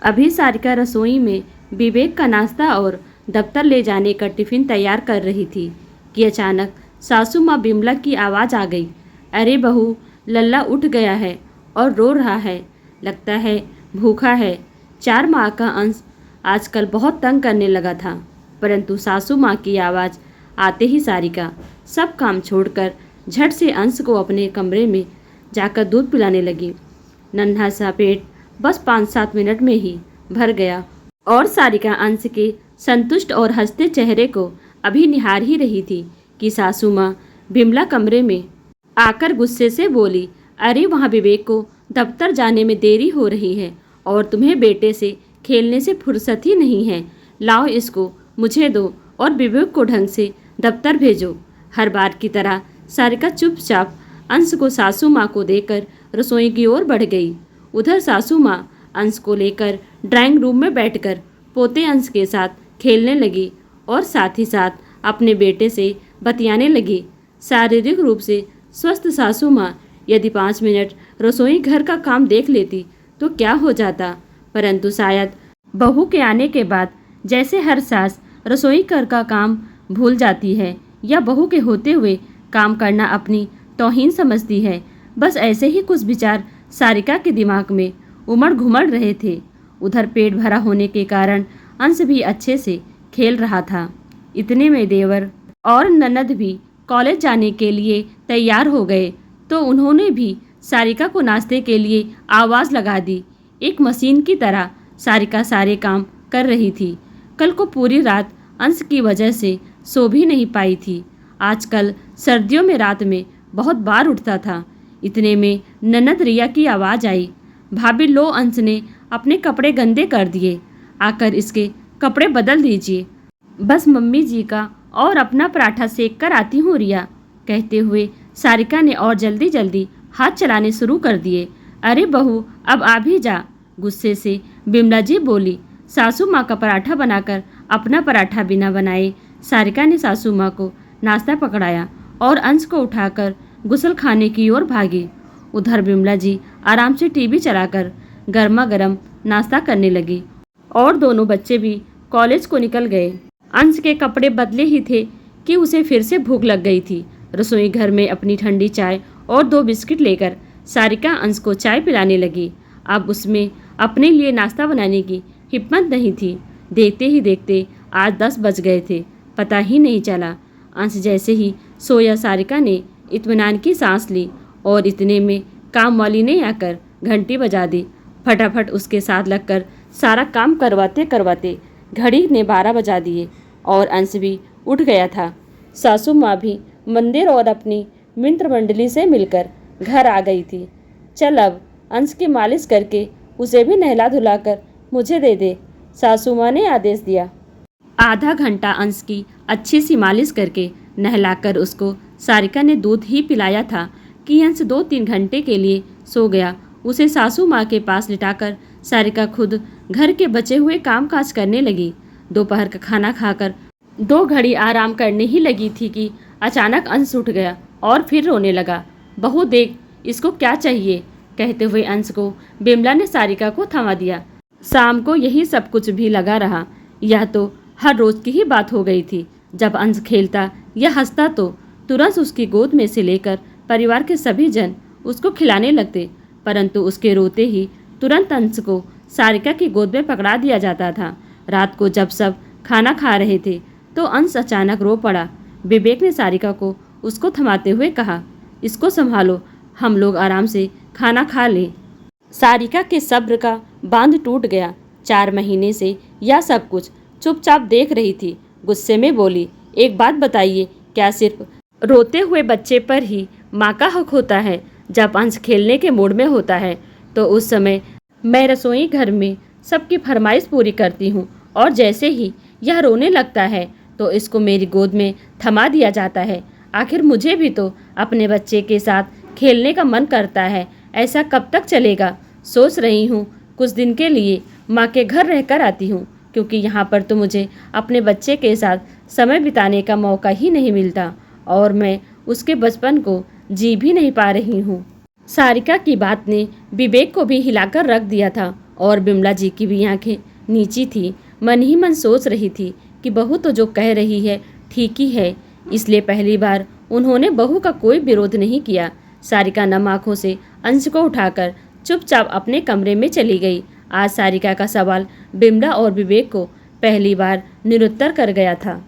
अभी सारिका रसोई में विवेक का नाश्ता और दफ्तर ले जाने का टिफिन तैयार कर रही थी कि अचानक सासू माँ बिमला की आवाज़ आ गई। अरे बहू, लल्ला उठ गया है और रो रहा है, लगता है भूखा है। 4 माह का अंश आजकल बहुत तंग करने लगा था। परंतु सासू माँ की आवाज़ आते ही सारिका सब काम छोड़कर झट से अंश को अपने कमरे में जाकर दूध पिलाने लगी। नन्हा सा पेट बस 5-7 मिनट में ही भर गया और सारिका अंश के संतुष्ट और हंसते चेहरे को अभी निहार ही रही थी कि सासू माँ बिमला कमरे में आकर गुस्से से बोली, अरे वहाँ विवेक को दफ्तर जाने में देरी हो रही है और तुम्हें बेटे से खेलने से फुर्सत ही नहीं है। लाओ इसको मुझे दो और विवेक को ढंग से दफ्तर भेजो। हर बार की तरह सारिका चुपचाप अंश को सासू माँ को देकर रसोई की ओर बढ़ गई। उधर सासू माँ अंश को लेकर ड्राइंग रूम में बैठकर पोते अंश के साथ खेलने लगी और साथ ही साथ अपने बेटे से बतियाने लगी। शारीरिक रूप से स्वस्थ सासू माँ यदि 5 मिनट रसोई घर का काम देख लेती तो क्या हो जाता, परंतु शायद बहू के आने के बाद जैसे हर सास रसोई घर का काम भूल जाती है या बहू के होते हुए काम करना अपनी तौहीन समझती है, बस ऐसे ही कुछ विचार सारिका के दिमाग में उमड़ घुमड़ रहे थे। उधर पेट भरा होने के कारण अंश भी अच्छे से खेल रहा था। इतने में देवर और ननद भी कॉलेज जाने के लिए तैयार हो गए तो उन्होंने भी सारिका को नाश्ते के लिए आवाज़ लगा दी। एक मशीन की तरह सारिका सारे काम कर रही थी। कल को पूरी रात अंश की वजह से सो भी नहीं पाई थी। आजकल सर्दियों में रात में बहुत बार उठता था। इतने में ननद रिया की आवाज़ आई, भाभी लो अंश ने अपने कपड़े गंदे कर दिए, आकर इसके कपड़े बदल दीजिए। बस मम्मी जी का और अपना पराठा सेक कर आती हूँ रिया, कहते हुए सारिका ने और जल्दी जल्दी हाथ चलाने शुरू कर दिए। अरे बहू अब आ भी जा, गुस्से से बिमला जी बोली। सासू माँ का पराठा बनाकर अपना पराठा बिना बनाए सारिका ने सासू माँ को नाश्ता पकड़ाया और अंश को उठाकर गुसल खाने की ओर भागी। उधर बिमला जी आराम से टीवी चलाकर गर्मा गर्म नाश्ता करने लगी और दोनों बच्चे भी कॉलेज को निकल गए। अंश के कपड़े बदले ही थे कि उसे फिर से भूख लग गई थी। रसोई घर में अपनी ठंडी चाय और 2 बिस्किट लेकर सारिका अंश को चाय पिलाने लगी। अब उसमें अपने लिए नाश्ता बनाने की हिम्मत नहीं थी। देखते ही देखते आज 10 बज गए थे, पता ही नहीं चला। अंश जैसे ही सोया सारिका ने इत्मीनान की सांस ली और इतने में काम वाली ने आकर घंटी बजा दी। फटाफट उसके साथ लगकर सारा काम करवाते करवाते घड़ी ने 12 बजा दिए और अंश भी उठ गया था। सासू माँ भी मंदिर और अपनी मित्र मंडली से मिलकर घर आ गई थी। चल अब अंश की मालिश करके उसे भी नहला धुलाकर मुझे दे दे, सासू माँ ने आदेश दिया। आधा घंटा अंश की अच्छी सी मालिश करके नहलाकर उसको सारिका ने दूध ही पिलाया था कि अंश 2-3 घंटे के लिए सो गया। उसे सासू माँ के पास लिटाकर सारिका खुद घर के बचे हुए कामकाज करने लगी। दोपहर का खाना खाकर 2 घड़ी आराम करने ही लगी थी कि अचानक अंश उठ गया और फिर रोने लगा। बहू देख इसको क्या चाहिए, कहते हुए अंश को बिमला ने सारिका को थमा दिया। शाम को यही सब कुछ भी लगा रहा। यह तो हर रोज की ही बात हो गई थी। जब अंश खेलता या हंसता तो तुरंत उसकी गोद में से लेकर परिवार के सभी जन उसको खिलाने लगते, परंतु उसके रोते ही तुरंत अंश को सारिका की गोद में पकड़ा दिया जाता था। रात को जब सब खाना खा रहे थे तो अंश अचानक रो पड़ा। विवेक ने सारिका को उसको थमाते हुए कहा, इसको संभालो, हम लोग आराम से खाना खा लें। सारिका के सब्र का बांध टूट गया। 4 महीने से यह सब कुछ चुपचाप देख रही थी। गुस्से में बोली, एक बात बताइए, क्या सिर्फ रोते हुए बच्चे पर ही माँ का हक होता है? जब अंश खेलने के मूड में होता है तो उस समय मैं रसोई घर में सबकी फरमाइश पूरी करती हूँ और जैसे ही यह रोने लगता है तो इसको मेरी गोद में थमा दिया जाता है। आखिर मुझे भी तो अपने बच्चे के साथ खेलने का मन करता है। ऐसा कब तक चलेगा? सोच रही हूँ कुछ दिन के लिए माँ के घर रहकर आती हूँ, क्योंकि यहाँ पर तो मुझे अपने बच्चे के साथ समय बिताने का मौका ही नहीं मिलता और मैं उसके बचपन को जी भी नहीं पा रही हूँ। सारिका की बात ने विवेक को भी हिलाकर रख दिया था। और बिमला जी की भी आंखें नीची थी। मन ही मन सोच रही थी कि बहू तो जो कह रही है ठीक ही है, इसलिए पहली बार उन्होंने बहू का कोई विरोध नहीं किया। सारिका नम आंखों से अंश को उठाकर चुपचाप अपने कमरे में चली गई। आज सारिका का सवाल बिमला और विवेक को पहली बार निरुत्तर कर गया था।